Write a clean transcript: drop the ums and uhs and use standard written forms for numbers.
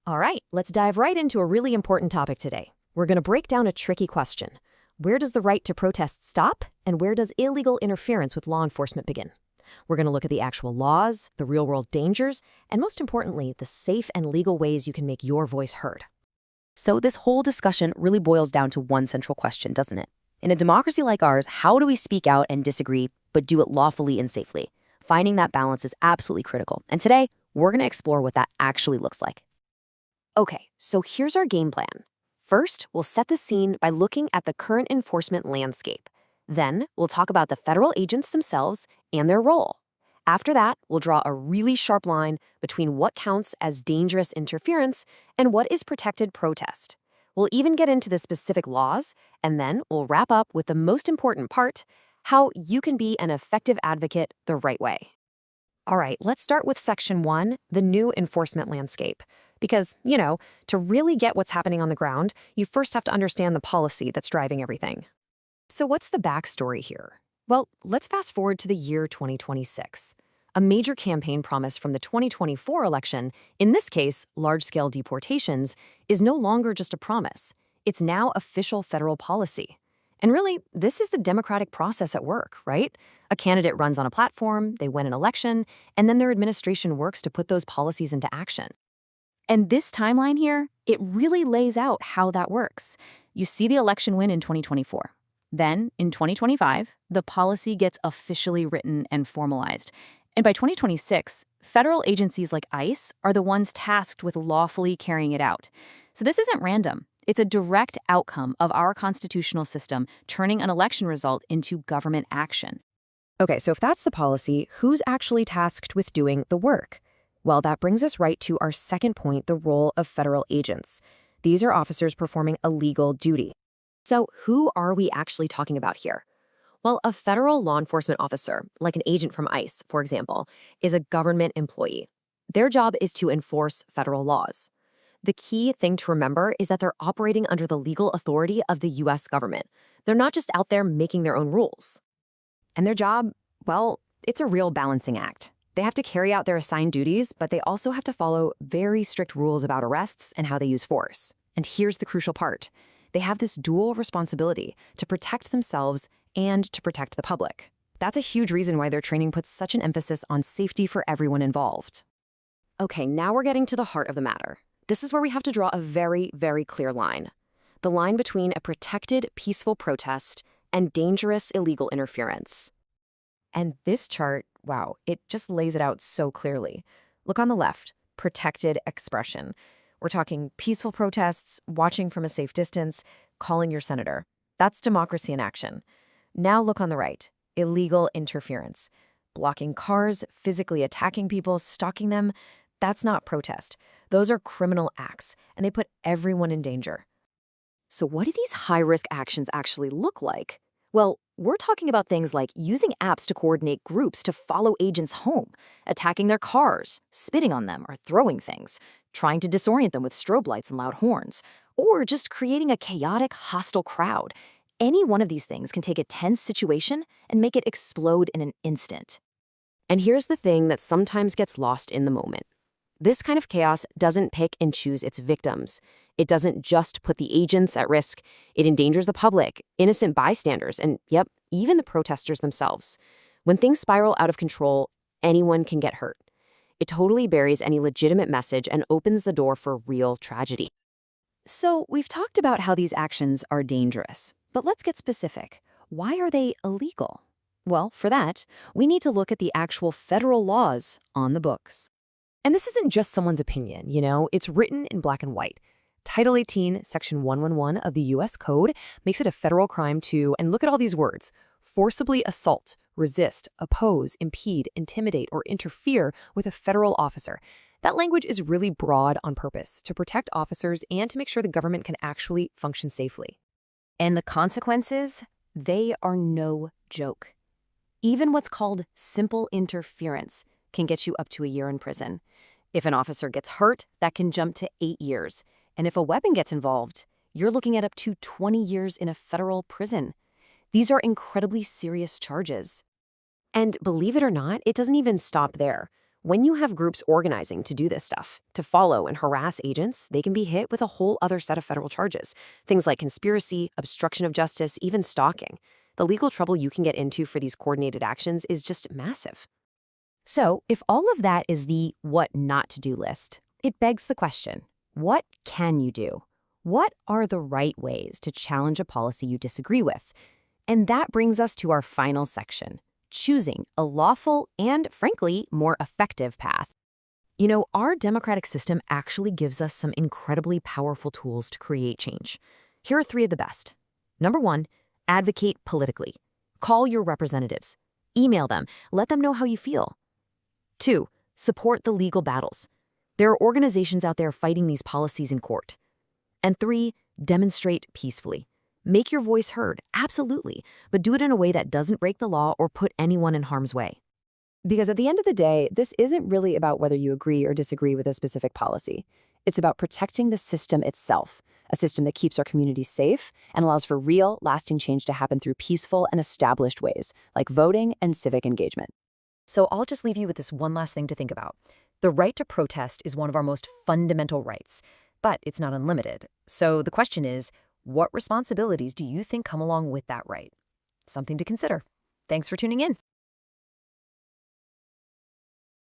All right, let's dive right into a really important topic today. We're going to break down a tricky question. Where does the right to protest stop, and where does illegal interference with law enforcement begin? We're going to look at the actual laws, the real-world dangers, and most importantly, the safe and legal ways you can make your voice heard. So this whole discussion really boils down to one central question, doesn't it? In a democracy like ours, how do we speak out and disagree, but do it lawfully and safely? Finding that balance is absolutely critical. And today, we're going to explore what that actually looks like. Okay, so here's our game plan. First, we'll set the scene by looking at the current enforcement landscape. Then, we'll talk about the federal agents themselves and their role. After that, we'll draw a really sharp line between what counts as dangerous interference and what is protected protest. We'll even get into the specific laws, and then we'll wrap up with the most important part, how you can be an effective advocate the right way. All right, let's start with Section 1, the new enforcement landscape. Because, to really get what's happening on the ground, you first have to understand the policy that's driving everything. So what's the backstory here? Well, let's fast forward to the year 2026. A major campaign promise from the 2024 election, in this case, large-scale deportations, is no longer just a promise. It's now official federal policy. And really, this is the democratic process at work, right? A candidate runs on a platform, they win an election, and then their administration works to put those policies into action. And this timeline here, it really lays out how that works. You see the election win in 2024. Then, in 2025, the policy gets officially written and formalized. And by 2026, federal agencies like ICE are the ones tasked with lawfully carrying it out. So this isn't random. It's a direct outcome of our constitutional system turning an election result into government action. Okay, so if that's the policy, who's actually tasked with doing the work? Well, that brings us right to our second point, the role of federal agents. These are officers performing a legal duty. So who are we actually talking about here? Well, a federal law enforcement officer, like an agent from ICE, for example, is a government employee. Their job is to enforce federal laws. The key thing to remember is that they're operating under the legal authority of the U.S. government. They're not just out there making their own rules. And their job, well, it's a real balancing act. They have to carry out their assigned duties, but they also have to follow very strict rules about arrests and how they use force. And here's the crucial part. They have this dual responsibility to protect themselves and to protect the public. That's a huge reason why their training puts such an emphasis on safety for everyone involved. Okay, now we're getting to the heart of the matter. This is where we have to draw a very, very clear line. The line between a protected, peaceful protest and dangerous, illegal interference. And this chart, wow, it just lays it out so clearly. Look on the left, protected expression. We're talking peaceful protests, watching from a safe distance, calling your senator. That's democracy in action. Now look on the right, illegal interference. Blocking cars, physically attacking people, stalking them, that's not protest. Those are criminal acts, and they put everyone in danger. So what do these high-risk actions actually look like? Well, we're talking about things like using apps to coordinate groups to follow agents home, attacking their cars, spitting on them or throwing things, trying to disorient them with strobe lights and loud horns, or just creating a chaotic, hostile crowd. Any one of these things can take a tense situation and make it explode in an instant. And here's the thing that sometimes gets lost in the moment. This kind of chaos doesn't pick and choose its victims. It doesn't just put the agents at risk. It endangers the public, innocent bystanders, and even the protesters themselves. When things spiral out of control, anyone can get hurt. It totally buries any legitimate message and opens the door for real tragedy. So we've talked about how these actions are dangerous, but let's get specific. Why are they illegal? Well, for that, we need to look at the actual federal laws on the books. And this isn't just someone's opinion, it's written in black and white. Title 18, Section 111 of the U.S. Code makes it a federal crime to, and look at all these words, forcibly assault, resist, oppose, impede, intimidate, or interfere with a federal officer. That language is really broad on purpose, to protect officers and to make sure the government can actually function safely. And the consequences, they are no joke. Even what's called simple interference can get you up to a year in prison. If an officer gets hurt, that can jump to 8 years. And if a weapon gets involved, you're looking at up to 20 years in a federal prison. These are incredibly serious charges. And believe it or not, it doesn't even stop there. When you have groups organizing to do this stuff, to follow and harass agents, they can be hit with a whole other set of federal charges. Things like conspiracy, obstruction of justice, even stalking. The legal trouble you can get into for these coordinated actions is just massive. So, if all of that is the what not to do list, it begs the question, what can you do? What are the right ways to challenge a policy you disagree with? And that brings us to our final section, choosing a lawful and, frankly, more effective path. You know, our democratic system actually gives us some incredibly powerful tools to create change. Here are 3 of the best. Number 1, advocate politically. Call your representatives. Email them. Let them know how you feel. 2, support the legal battles. There are organizations out there fighting these policies in court. And 3, demonstrate peacefully. Make your voice heard, absolutely, but do it in a way that doesn't break the law or put anyone in harm's way. Because at the end of the day, this isn't really about whether you agree or disagree with a specific policy. It's about protecting the system itself, a system that keeps our communities safe and allows for real, lasting change to happen through peaceful and established ways, like voting and civic engagement. So I'll just leave you with this one last thing to think about. The right to protest is one of our most fundamental rights, but it's not unlimited. So the question is, what responsibilities do you think come along with that right? Something to consider. Thanks for tuning in.